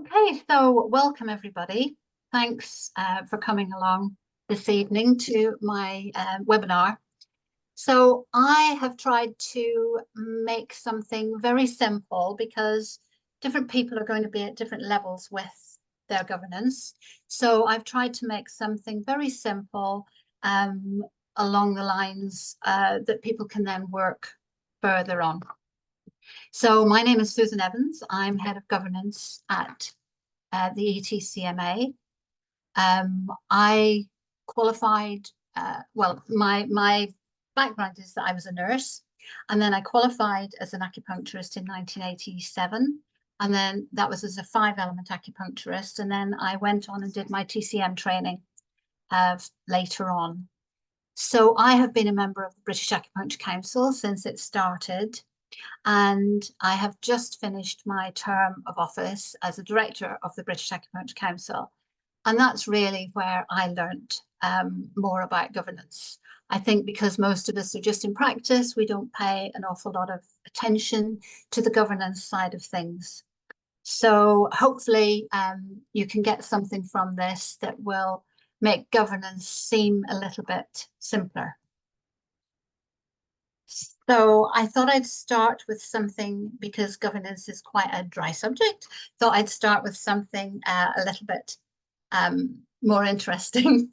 Okay, so welcome everybody. Thanks for coming along this evening to my webinar. So I have tried to make something very simple because different people are going to be at different levels with their governance. So I've tried to make something very simple along the lines that people can then work further on. So my name is Susan Evans. I'm head of governance at the ETCMA. I qualified, well, my background is that I was a nurse, and then I qualified as an acupuncturist in 1987. And then that was as a 5-element acupuncturist. And then I went on and did my TCM training later on. So I have been a member of the British Acupuncture Council since it started. And I have just finished my term of office as a director of the British Acupuncture Council. And that's really where I learned more about governance. I think because most of us are just in practice, we don't pay an awful lot of attention to the governance side of things. So hopefully you can get something from this that will make governance seem a little bit simpler. So I thought I'd start with something, because governance is quite a dry subject, thought I'd start with something a little bit more interesting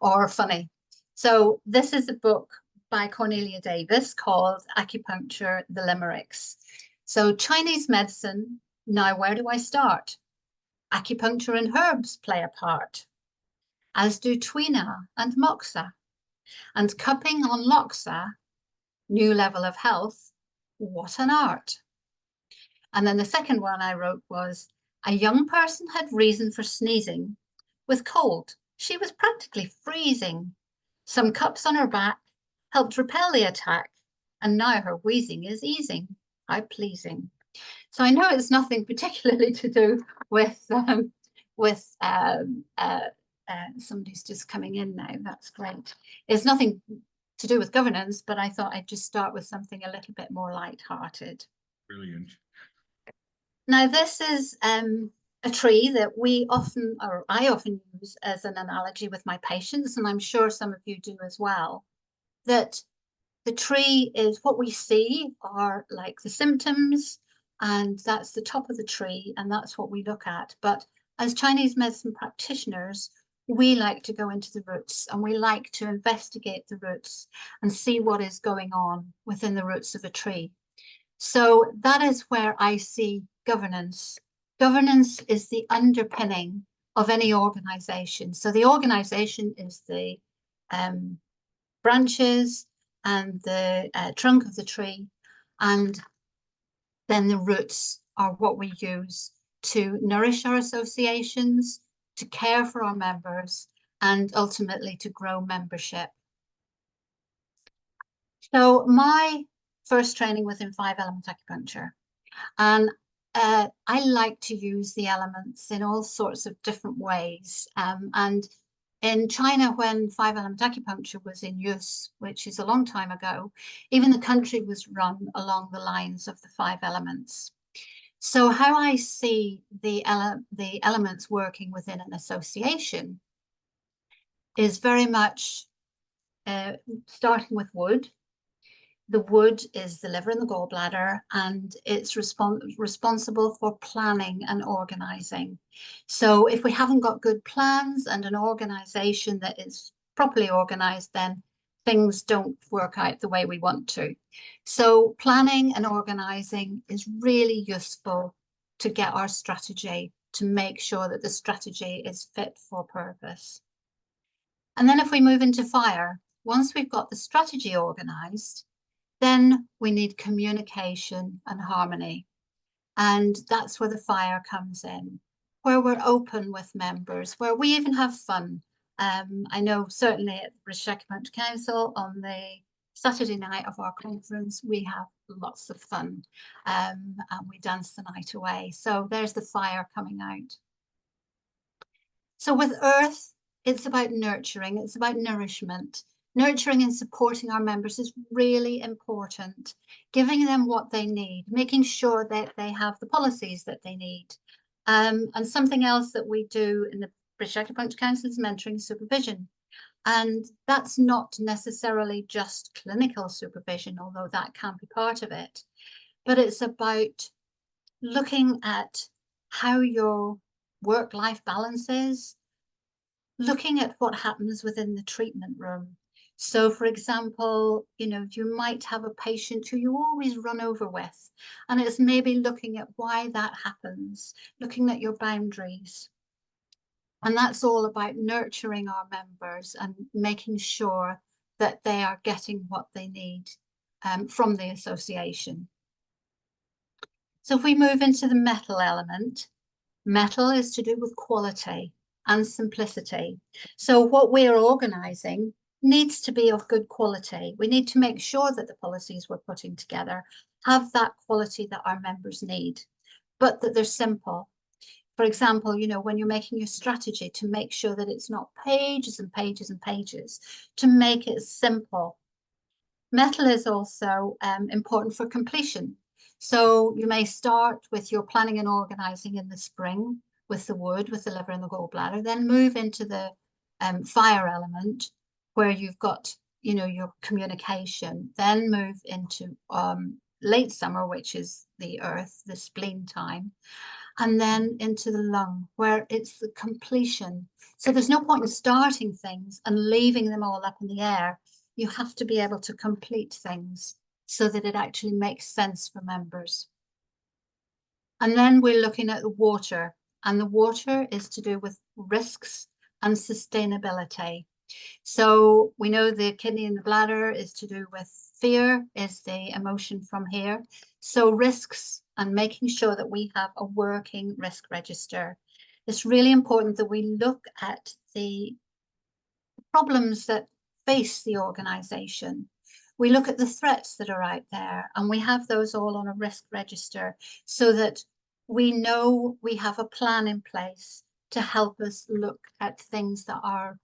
or funny. So this is a book by Cornelia Davis called Acupuncture, the Limericks. So Chinese medicine, now where do I start? Acupuncture and herbs play a part, as do Twina and Moxa, and cupping on Loxa, new level of health, what an art. And then the second one I wrote was, a young person had reason for sneezing. With cold, she was practically freezing. Some cups on her back helped repel the attack, and now her wheezing is easing. How pleasing. So I know it's nothing particularly to do with somebody's just coming in now. That's great. It's nothing to do with governance, but I thought I'd just start with something a little bit more light-hearted. Brilliant. Now, this is a tree that I often use as an analogy with my patients, and I'm sure some of you do as well, that the tree is what we see are like the symptoms, and that's the top of the tree, and that's what we look at. But as Chinese medicine practitioners, we like to go into the roots, and we like to investigate the roots and see what is going on within the roots of a tree. So that is where I see governance. Governance is the underpinning of any organization. So the organization is the branches and the trunk of the tree, and then the roots are what we use to nourish our associations, to care for our members, and ultimately to grow membership. So my first training was in 5-element acupuncture, and I like to use the elements in all sorts of different ways. And in China, when 5-element acupuncture was in use, which is a long time ago, even the country was run along the lines of the 5 elements. So how I see the elements working within an association is very much starting with wood. The wood is the liver and the gallbladder, and it's responsible for planning and organizing. So if we haven't got good plans and an organization that is properly organized, then things don't work out the way we want to. So planning and organizing is really useful to get our strategy, to make sure that the strategy is fit for purpose. And then if we move into fire, once we've got the strategy organized, then we need communication and harmony. And that's where the fire comes in, where we're open with members, where we even have fun. I know certainly at the British Acupuncture Council on the Saturday night of our conference, we have lots of fun and we dance the night away. So there's the fire coming out. So with earth, it's about nurturing, it's about nourishment. Nurturing and supporting our members is really important, giving them what they need, making sure that they have the policies that they need, And something else that we do in the British Acupuncture Council is mentoring and supervision. And that's not necessarily just clinical supervision, although that can be part of it, but it's about looking at how your work-life balance is, looking at what happens within the treatment room. So, for example, you might have a patient who you always run over with, and it's maybe looking at why that happens, looking at your boundaries. And that's all about nurturing our members and making sure that they are getting what they need from the association. So if we move into the metal element, metal is to do with quality and simplicity. So what we're organising needs to be of good quality. We need to make sure that the policies we're putting together have that quality that our members need, but that they're simple. For example, when you're making your strategy, to make sure that it's not pages and pages and pages, to make it simple. Metal is also important for completion. So you may start with your planning and organising in the spring with the wood, with the liver and the gallbladder, then move into the fire element where you've got, your communication, then move into late summer, which is the earth, the spleen time, and then into the lung where it's the completion. So there's no point in starting things and leaving them all up in the air. You have to be able to complete things so that it actually makes sense for members. And then we're looking at the water, and the water is to do with risks and sustainability. So we know the kidney and the bladder is to do with fear, is the emotion from here. So risks and making sure that we have a working risk register. It's really important that we look at the problems that face the organisation. We look at the threats that are out there, and we have those all on a risk register so that we know we have a plan in place to help us look at things that are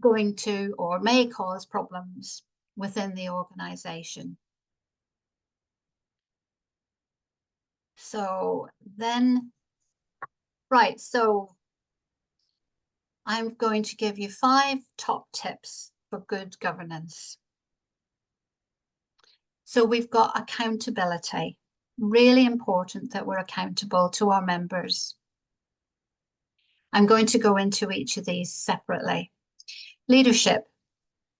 going to or may cause problems within the organisation. So then, right, so I'm going to give you 5 top tips for good governance. So we've got accountability. Really important that we're accountable to our members. I'm going to go into each of these separately. Leadership.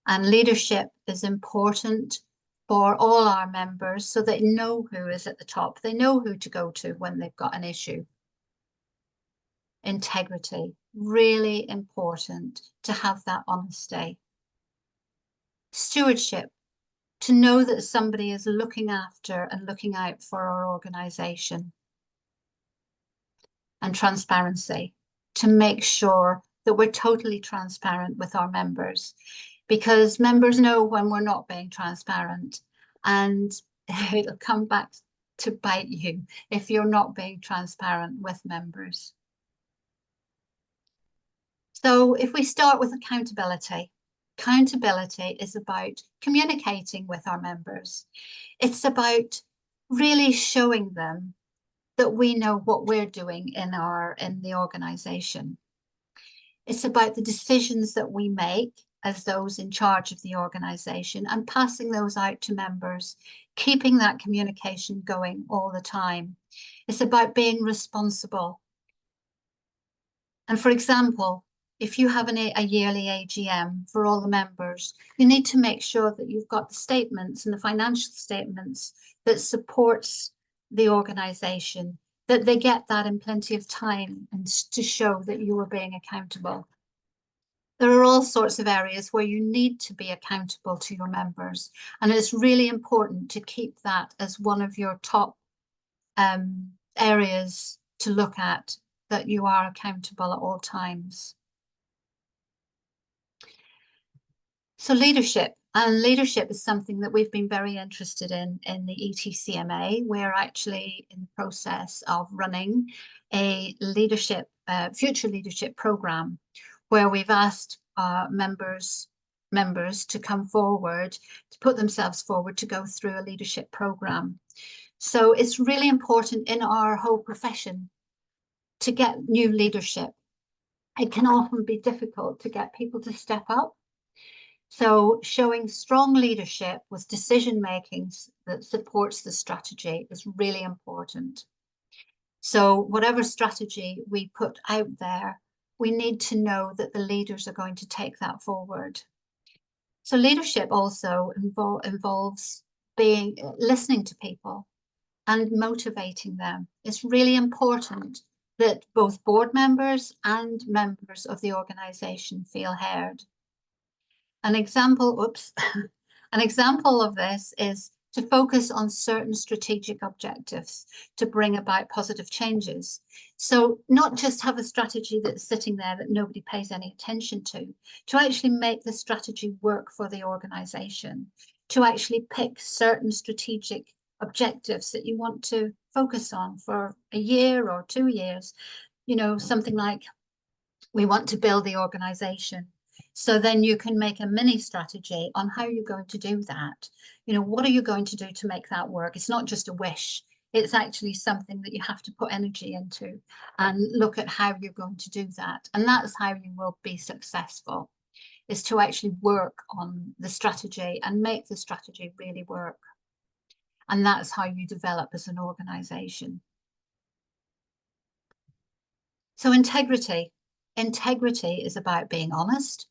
And leadership is important for all our members so they know who is at the top. They know who to go to when they've got an issue. Integrity. Really important to have that honesty. Stewardship. To know that somebody is looking after and looking out for our organisation. And transparency, to make sure that we're totally transparent with our members, because members know when we're not being transparent, and it'll come back to bite you if you're not being transparent with members. So if we start with accountability, accountability is about communicating with our members. It's about really showing them that we know what we're doing in the organization. It's about the decisions that we make as those in charge of the organization and passing those out to members, keeping that communication going all the time. It's about being responsible. And for example, if you have a yearly AGM for all the members, you need to make sure that you've got the statements and the financial statements that supports the organization, that they get that in plenty of time and to show that you are being accountable. There are all sorts of areas where you need to be accountable to your members, and it's really important to keep that as one of your top areas to look at, that you are accountable at all times. So leadership, and leadership is something that we've been very interested in the ETCMA. We're actually in the process of running a leadership, future leadership program, where we've asked members to come forward, to put themselves forward to go through a leadership program. So it's really important in our whole profession to get new leadership, it can often be difficult to get people to step up. So showing strong leadership with decision making that supports the strategy is really important. So whatever strategy we put out there, we need to know that the leaders are going to take that forward. So leadership also involves listening to people and motivating them. It's really important that both board members and members of the organization feel heard. An example of this is to focus on certain strategic objectives to bring about positive changes. So not just have a strategy that's sitting there that nobody pays any attention to actually make the strategy work for the organization, to actually pick certain strategic objectives that you want to focus on for a year or 2 years. You know, something like, we want to build the organization. So then you can make a mini strategy on how you're going to do that. You know, what are you going to do to make that work? It's not just a wish. It's actually something that you have to put energy into and look at how you're going to do that. And that's how you will be successful, is to actually work on the strategy and make the strategy really work. And that's how you develop as an organization. So integrity. Integrity is about being honest,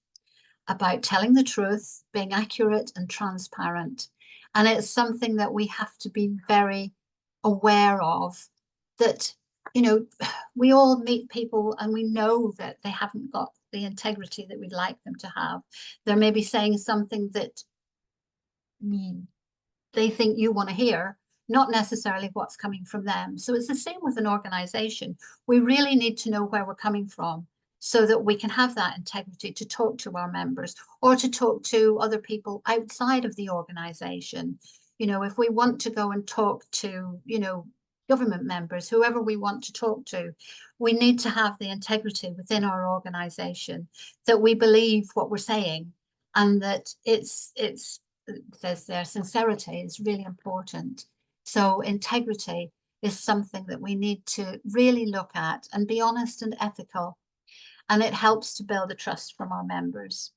about telling the truth, being accurate and transparent. And it's something that we have to be very aware of, that, you know, we all meet people and we know that they haven't got the integrity that we'd like them to have. They're maybe saying something that they think you want to hear, not necessarily what's coming from them. So it's the same with an organization. We really need to know where we're coming from, so that we can have that integrity to talk to our members or to talk to other people outside of the organization. You know, if we want to go and talk to, you know, government members, whoever we want to talk to, we need to have the integrity within our organization, that we believe what we're saying, and that their sincerity is really important. So integrity is something that we need to really look at and be honest and ethical. And it helps to build a trust from our members.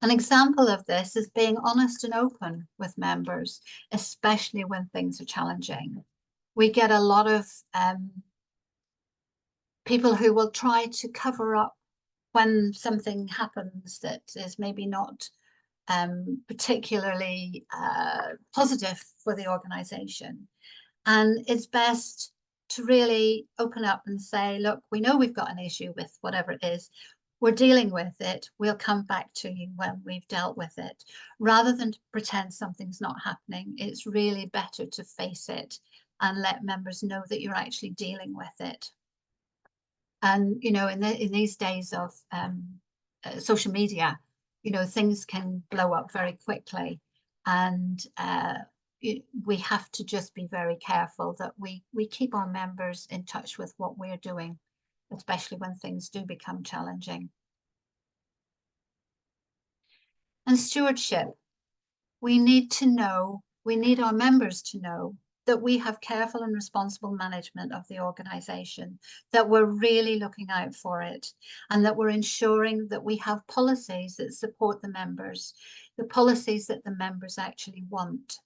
An example of this is being honest and open with members, especially when things are challenging. We get a lot of people who will try to cover up when something happens that is maybe not particularly positive for the organization. And it's best to really open up and say, look, we know we've got an issue with whatever it is. We're dealing with it. We'll come back to you when we've dealt with it. Rather than to pretend something's not happening, it's really better to face it and let members know that you're actually dealing with it. And, you know, in these days of social media, you know, things can blow up very quickly. And we have to just be very careful that we keep our members in touch with what we're doing, especially when things do become challenging. And stewardship, we need our members to know that we have careful and responsible management of the organization, that we're really looking out for it, and that we're ensuring that we have policies that support the members, the policies that the members actually want.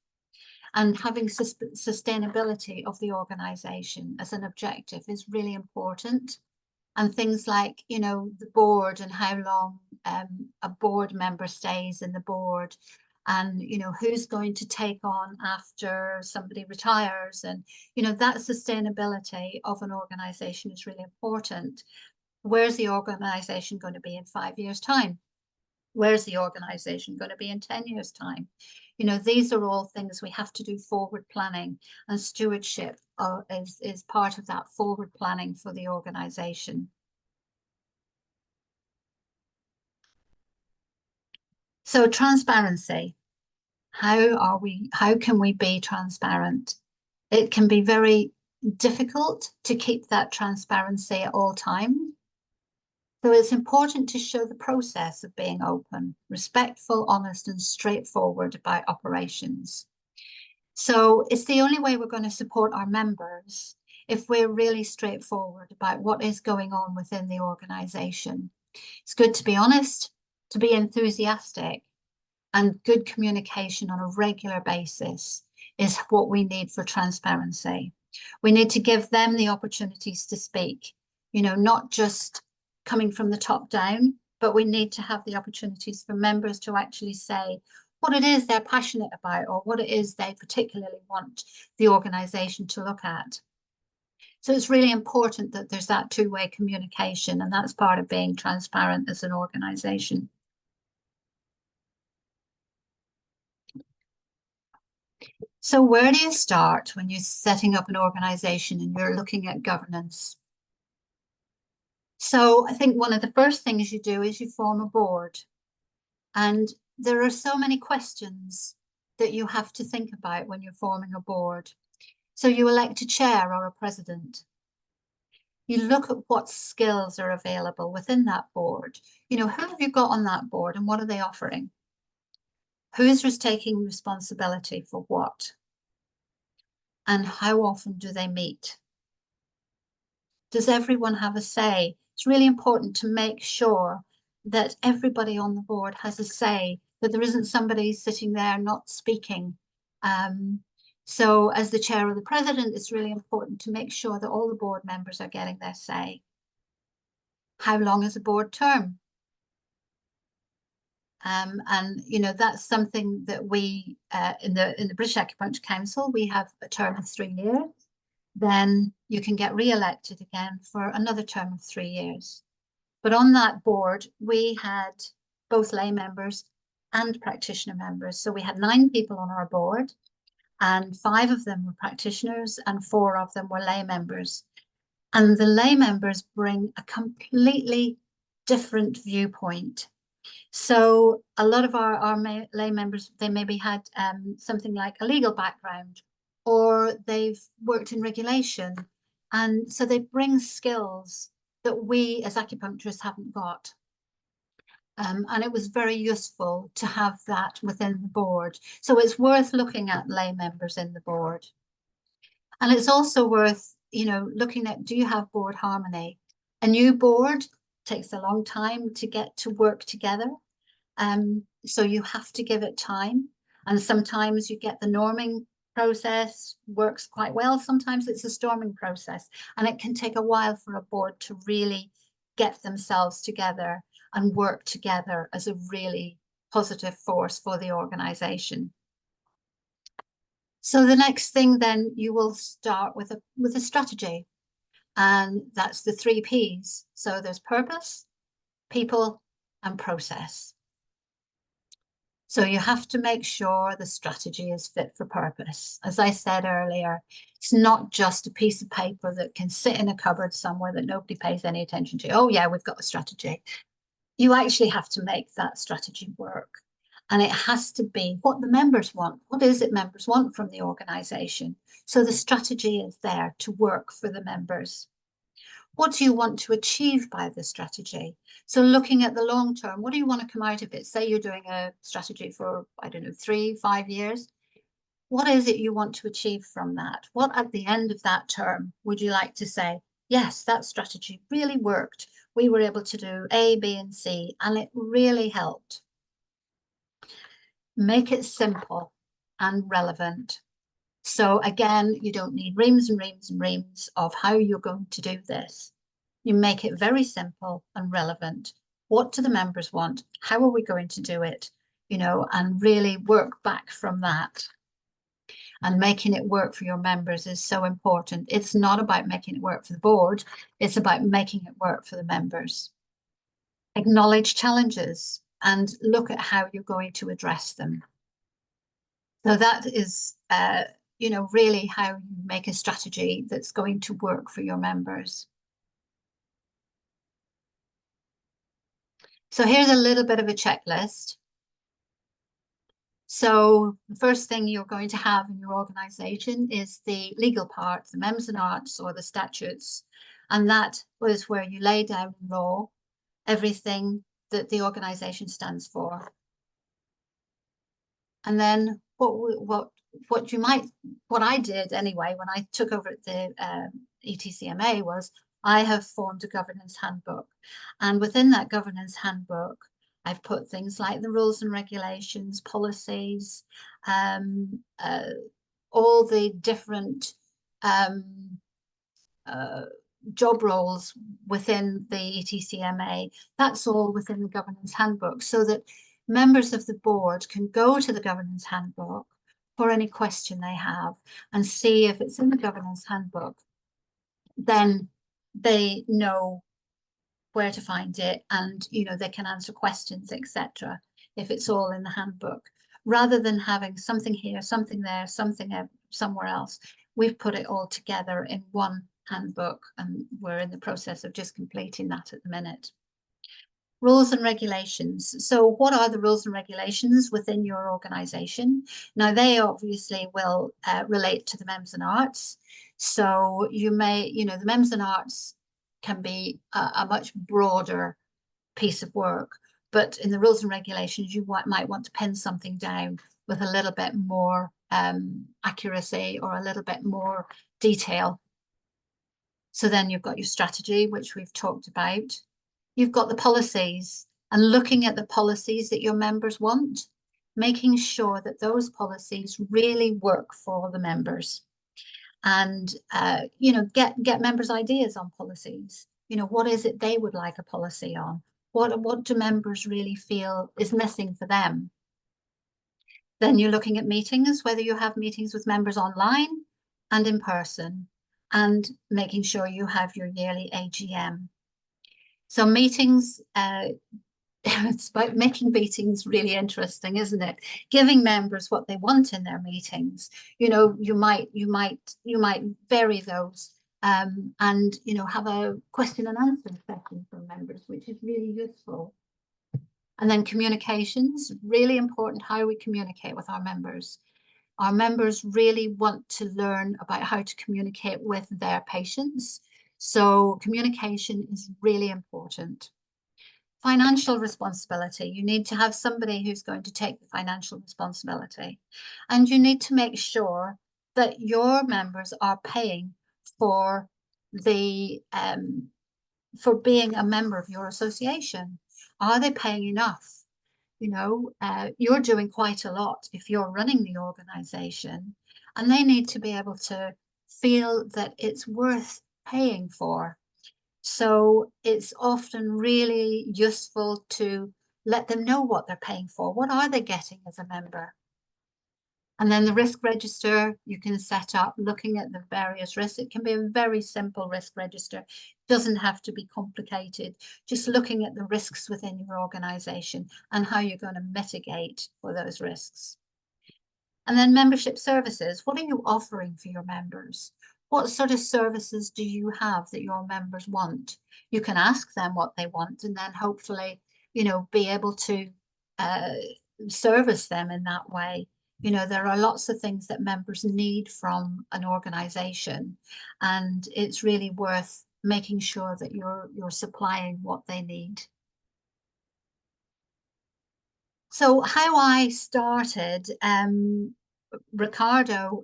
And having sustainability of the organization as an objective is really important. And things like, you know, the board and how long a board member stays in the board, and, you know, who's going to take on after somebody retires. And, you know, that sustainability of an organization is really important. Where's the organization going to be in 5 years' time? Where's the organization going to be in 10 years' time? You know, these are all things we have to do forward planning, and stewardship is part of that forward planning for the organization. So transparency. How can we be transparent? It can be very difficult to keep that transparency at all times. So it's important to show the process of being open, respectful, honest, and straightforward about operations. So it's the only way we're going to support our members, if we're really straightforward about what is going on within the organization. It's good to be honest, to be enthusiastic, and good communication on a regular basis is what we need for transparency. We need to give them the opportunities to speak, not just coming from the top down, but we need to have the opportunities for members to actually say what it is they're passionate about or what it is they particularly want the organisation to look at. So it's really important that there's that two-way communication, and that's part of being transparent as an organisation. So where do you start when you're setting up an organization and you're looking at governance? So I think one of the first things you do is you form a board. And there are so many questions that you have to think about when you're forming a board. So you elect a chair or a president. You look at what skills are available within that board. Who have you got on that board and what are they offering? Who's taking responsibility for what? And how often do they meet? Does everyone have a say? It's really important to make sure that everybody on the board has a say, that there isn't somebody sitting there not speaking. So as the chair or the president, it's really important to make sure that all the board members are getting their say. How long is a board term? And that's something that we in the British Acupuncture Council, we have a term of 3 years. Then you can get re-elected again for another term of 3 years. But on that board, we had both lay members and practitioner members. So we had 9 people on our board, and 5 of them were practitioners and 4 of them were lay members. And the lay members bring a completely different viewpoint. So a lot of our lay members, they maybe had something like a legal background, or they've worked in regulation. And so they bring skills that we as acupuncturists haven't got. And it was very useful to have that within the board. So it's worth looking at lay members in the board. And it's also worth, looking at, do you have board harmony? A new board takes a long time to get to work together. So you have to give it time. And sometimes you get the norming process works quite well. Sometimes it's a storming process, and it can take a while for a board to really get themselves together and work together as a really positive force for the organization. So the next thing then, you will start with a strategy, and that's the 3 Ps. So there's purpose, people, and process. So you have to make sure the strategy is fit for purpose. As I said earlier, it's not just a piece of paper that can sit in a cupboard somewhere that nobody pays any attention to. Oh yeah, we've got a strategy. You actually have to make that strategy work. And it has to be what the members want. What is it members want from the organization? So the strategy is there to work for the members. What do you want to achieve by the strategy? So looking at the long term, what do you want to come out of it? Say you're doing a strategy for, I don't know, 3-5 years. What is it you want to achieve from that? What at the end of that term would you like to say, yes, that strategy really worked. We were able to do A, B, and C, and it really helped. Make it simple and relevant. So again, you don't need reams and reams and reams of how you're going to do this. You make it very simple and relevant. What do the members want? How are we going to do it? And really work back from that. And making it work for your members is so important. It's not about making it work for the board. It's about making it work for the members. Acknowledge challenges and look at how you're going to address them. So that is, really how you make a strategy that's going to work for your members. So here's a little bit of a checklist. So the first thing you're going to have in your organization is the legal part, the Members and Arts or the statutes. And that was where you lay down in law everything that the organization stands for. And then what I did anyway when I took over the ETCMA was I have formed a governance handbook. And within that governance handbook, I've put things like the rules and regulations, policies, all the different job roles within the ETCMA. That's all within the governance handbook, so that members of the board can go to the governance handbook for any question they have and see if it's in the governance handbook. Then they know where to find it, and they can answer questions, etc., if it's all in the handbook, rather than having something here, something there, something somewhere else. We've put it all together in one handbook, and we're in the process of just completing that at the minute. Rules and regulations. So what are the rules and regulations within your organization? Now, they obviously will relate to the MEMS and arts. So you may, the MEMS and arts can be a much broader piece of work, but in the rules and regulations, you might want to pin something down with a little bit more accuracy or a little bit more detail. So then you've got your strategy, which we've talked about. You've got the policies, and looking at the policies that your members want, making sure that those policies really work for the members. And get members' ideas on policies. What is it they would like a policy on? What do members really feel is missing for them? Then you're looking at meetings, whether you have meetings with members online and in person, and making sure you have your yearly AGM. So meetings, it's about making meetings really interesting, isn't it? Giving members what they want in their meetings. You might vary those, and have a question and answer session for members, which is really useful. And then communications, really important how we communicate with our members. Our members really want to learn about how to communicate with their patients. So communication is really important. Financial responsibility. You need to have somebody who's going to take the financial responsibility. And you need to make sure that your members are paying for for being a member of your association. Are they paying enough? You're doing quite a lot if you're running the organization, and they need to be able to feel that it's worth paying for. So it's often really useful to let them know what they're paying for. What are they getting as a member? And then the risk register you can set up looking at the various risks. It can be a very simple risk register. It doesn't have to be complicated. Just looking at the risks within your organization and how you're going to mitigate for those risks. And then membership services. What are you offering for your members? What sort of services do you have that your members want? You can ask them what they want, and then hopefully, be able to service them in that way. There are lots of things that members need from an organization, and it's really worth making sure that you're supplying what they need. So how I started, Ricardo,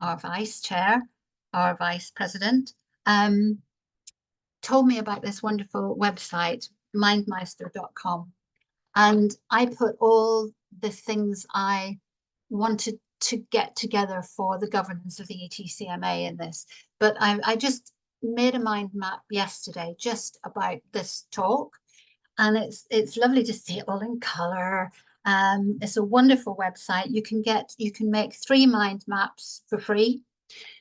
our vice chair, our vice president, told me about this wonderful website, mindmeister.com. And I put all the things I wanted to get together for the governance of the ETCMA in this. But I just made a mind map yesterday just about this talk. And it's lovely to see it all in color. It's a wonderful website. You can make 3 mind maps for free.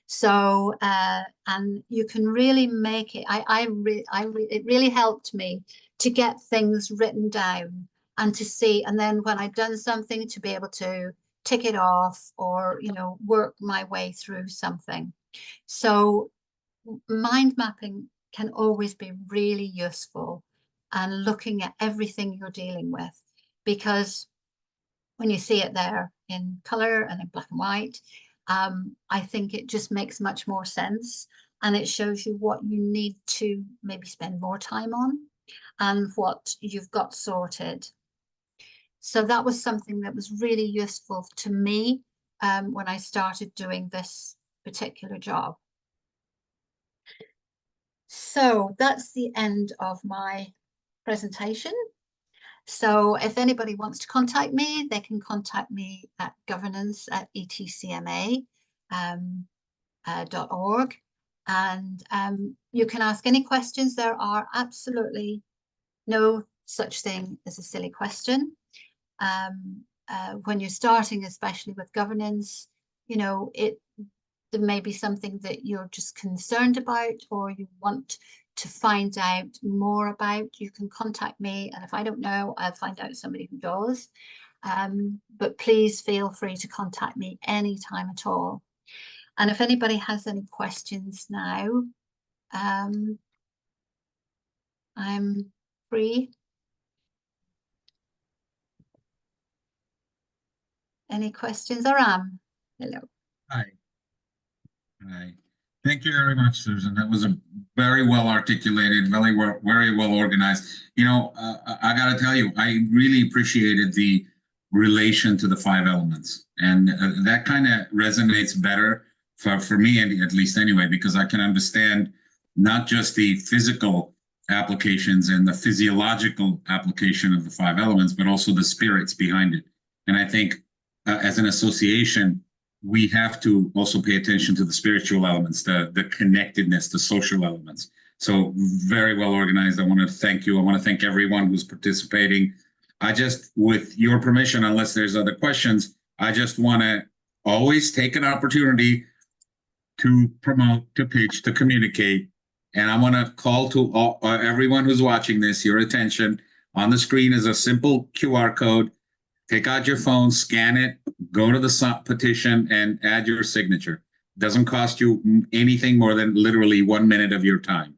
So and you can really make it. It really helped me to get things written down and to see, and then when I've done something, to be able to tick it off or work my way through something. So mind mapping can always be really useful, and looking at everything you're dealing with, because when you see it there in color and in black and white, I think it just makes much more sense, and it shows you what you need to maybe spend more time on and what you've got sorted. So that was something that was really useful to me when I started doing this particular job. So that's the end of my presentation. So if anybody wants to contact me, they can contact me at governance@etcma.org. And you can ask any questions. There are absolutely no such thing as a silly question. When you're starting, especially with governance, you know, there may be something that you're just concerned about or you want to find out more about. You can contact me, and if I don't know, I'll find out somebody who does. But please feel free to contact me anytime at all. And if anybody has any questions now, I'm free. Any questions? Aram, hello. Hi. Hi. Thank you very much, Susan. That was a very well articulated, very well organized. You know, I got to tell you, I really appreciated the relation to the 5 elements, and that kind of resonates better for me, at least anyway, because I can understand not just the physical applications and the physiological application of the 5 elements, but also the spirits behind it. And I think as an association, we have to also pay attention to the spiritual elements, the connectedness, the social elements. So very well organized. I want to thank you. I want to thank everyone who's participating. I just, with your permission, unless there's other questions, I just want to always take an opportunity to promote, to pitch, to communicate. And I want to call to everyone who's watching this, your attention. On the screen is a simple QR code. Take out your phone, scan it, go to the petition and add your signature. It doesn't cost you anything more than literally 1 minute of your time.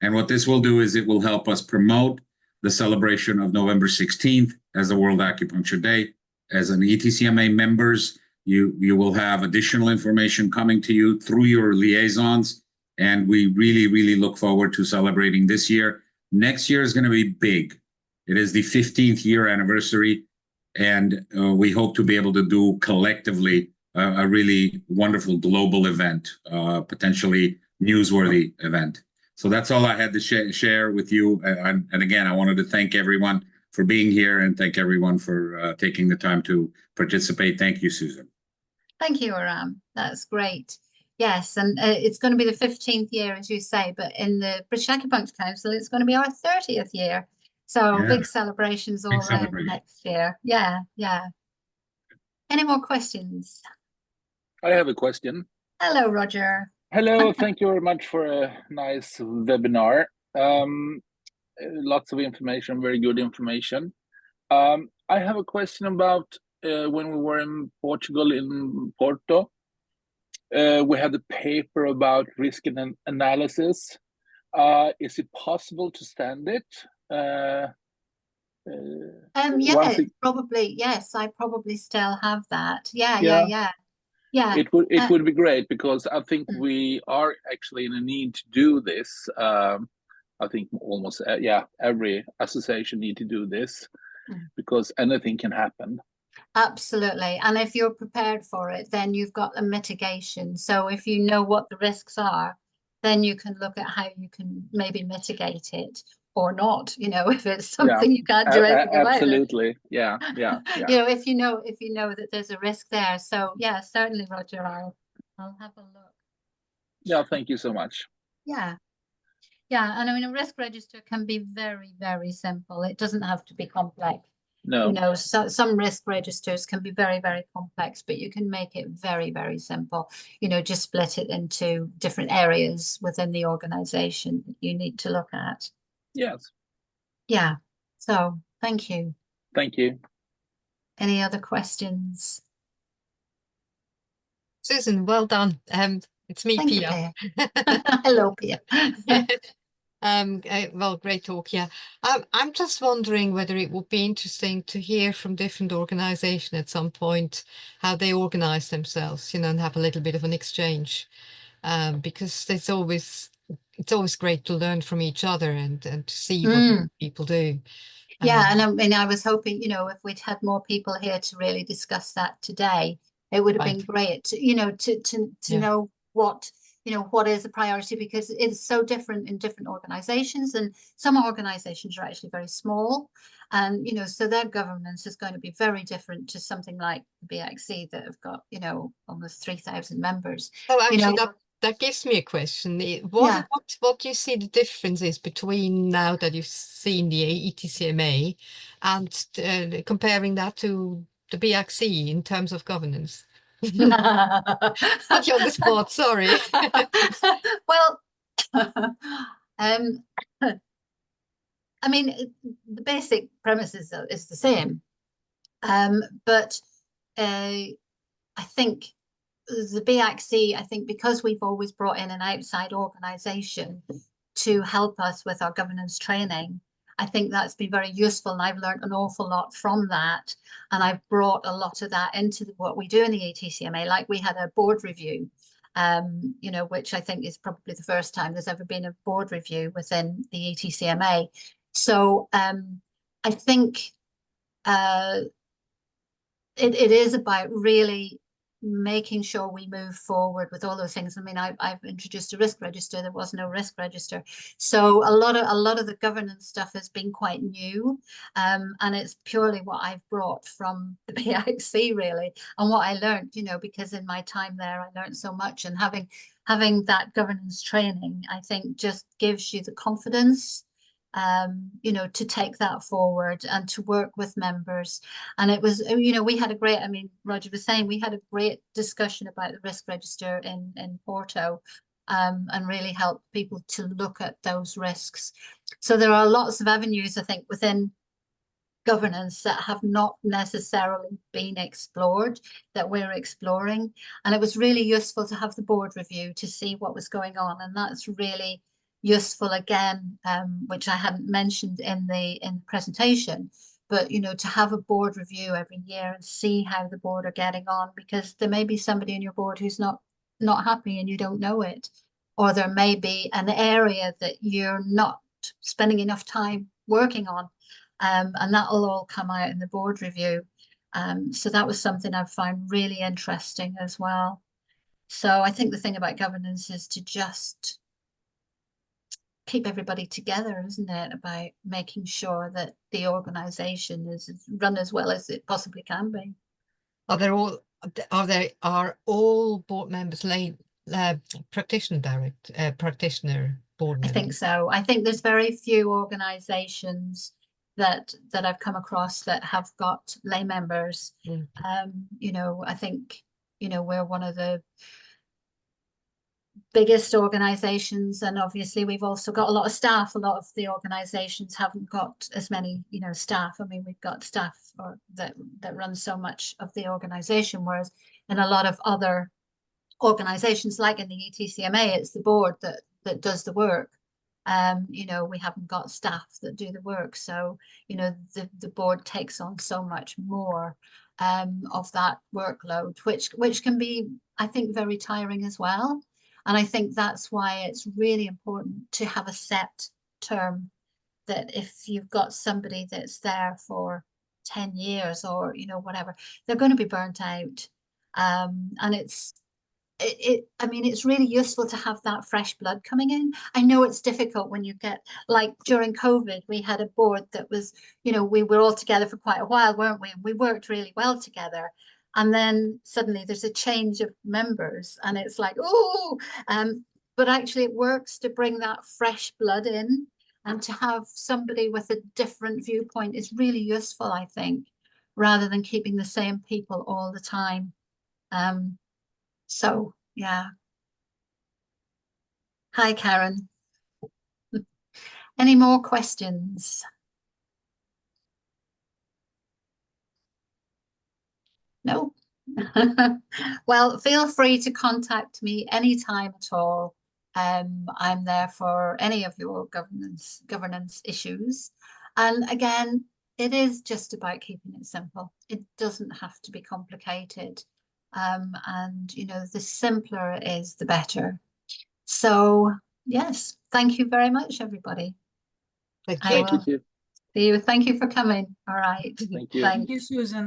And what this will do is it will help us promote the celebration of November 16th as the World Acupuncture Day. As an ETCMA members, you will have additional information coming to you through your liaisons. And we really, really look forward to celebrating this year. Next year is going to be big. It is the 15th year anniversary. And we hope to be able to do collectively a really wonderful global event, potentially newsworthy event. So that's all I had to share with you. And again, I wanted to thank everyone for being here and thank everyone for taking the time to participate. Thank you, Susan. Thank you, Aram. That's great. Yes, and it's going to be the 15th year, as you say, but in the British Acupuncture Council, it's going to be our 30th year. So Yeah. big celebrations all around next year. Yeah, yeah. Any more questions? I have a question. Hello, Roger. Hello, thank you very much for a nice webinar. Lots of information, very good information. I have a question about when we were in Portugal, in Porto. We had a paper about risk analysis. Is it possible to send it? Yeah, probably. Yes, I probably still have that. Yeah. It would be great because I think we are actually in a need to do this. I think almost every association need to do this because anything can happen. Absolutely. And if you're prepared for it, then you've got a mitigation. So if you know what the risks are, then you can look at how you can maybe mitigate it or not, you know, if it's something you can't do anything about. Absolutely. Yeah. You know, if you know that there's a risk there. So yeah, certainly, Roger, I'll have a look. Yeah, thank you so much. Yeah. And I mean, a risk register can be very, very simple. It doesn't have to be complex. No. You know, so some risk registers can be very, very complex, but you can make it very, very simple. You know, just split it into different areas within the organization that you need to look at. Yes. Yeah. So thank you. Thank you. Any other questions? Susan, well done. It's me, Thank Pia. Hello, Pia. Well, great talk. Yeah, I'm just wondering whether it would be interesting to hear from different organizations at some point how they organize themselves, you know, and have a little bit of an exchange, because it's always great to learn from each other and to see what people do. Yeah, and I mean, I was hoping, you know, if we'd had more people here to really discuss that today, it would have been great to, you know, to know what, you know, what is a priority, because it's so different in different organizations, and some organizations are actually very small, and you know, so their governance is going to be very different to something like the BXC that have got, you know, almost 3,000 members. So actually, know, that gives me a question. Yeah. What do you see the difference is between now that you've seen the ETCMA and comparing that to the BXC in terms of governance? Put you on the spot, sorry. Well, I mean, the basic premise is the same, but I think the BXC, I think because we've always brought in an outside organization to help us with our governance training, I think that's been very useful, and I've learned an awful lot from that. And I've brought a lot of that into what we do in the ETCMA. Like we had a board review, you know, which I think is probably the first time there's ever been a board review within the ETCMA. So I think it is about really making sure we move forward with all those things. I mean, I've introduced a risk register. There was no risk register, so a lot of the governance stuff has been quite new, and it's purely what I've brought from the BXC really, and what I learned, you know, because in my time there I learned so much, and having that governance training, I think, just gives you the confidence, you know, to take that forward and to work with members. And it was, you know, we had a great, I mean, Roger was saying, we had a great discussion about the risk register in Porto, and really helped people to look at those risks. So there are lots of avenues, I think, within governance that have not necessarily been explored, that we're exploring. And it was really useful to have the board review to see what was going on. And that's really useful again, which I hadn't mentioned in the presentation, but you know, to have a board review every year and see how the board are getting on, because there may be somebody in your board who's not happy and you don't know it, or there may be an area that you're not spending enough time working on, and that will all come out in the board review. So that was something I found really interesting as well. So I think the thing about governance is to just keep everybody together, isn't it? About making sure that the organization is run as well as it possibly can be. Are all board members practitioner board members? I think so. I think there's very few organizations that I've come across that have got lay members. Mm. You know, I think, you know, we're one of the biggest organizations, and obviously we've also got a lot of staff. A lot of the organizations haven't got as many, you know, staff. I mean, we've got staff that run so much of the organization, whereas in a lot of other organizations, like in the ETCMA, it's the board that does the work. You know, we haven't got staff that do the work, so you know, the board takes on so much more of that workload, which can be, I think, very tiring as well. And I think that's why it's really important to have a set term, that if you've got somebody that's there for 10 years or, you know, whatever, they're going to be burnt out. And I mean, it's really useful to have that fresh blood coming in. I know it's difficult when you get, like during COVID, we had a board that was, you know, we were all together for quite a while, weren't we? We worked really well together. And then suddenly there's a change of members and it's like, oh, but actually it works to bring that fresh blood in, and to have somebody with a different viewpoint is really useful, I think, rather than keeping the same people all the time. So yeah. Hi, Karen. Any more questions? No? Well, feel free to contact me anytime at all. I'm there for any of your governance issues. And again, it is just about keeping it simple. It doesn't have to be complicated. And you know, the simpler it is, the better. So yes, thank you very much, everybody. Thank I you. will see you. Thank you for coming. All right. Thank you. Thanks. Thank you, Susan.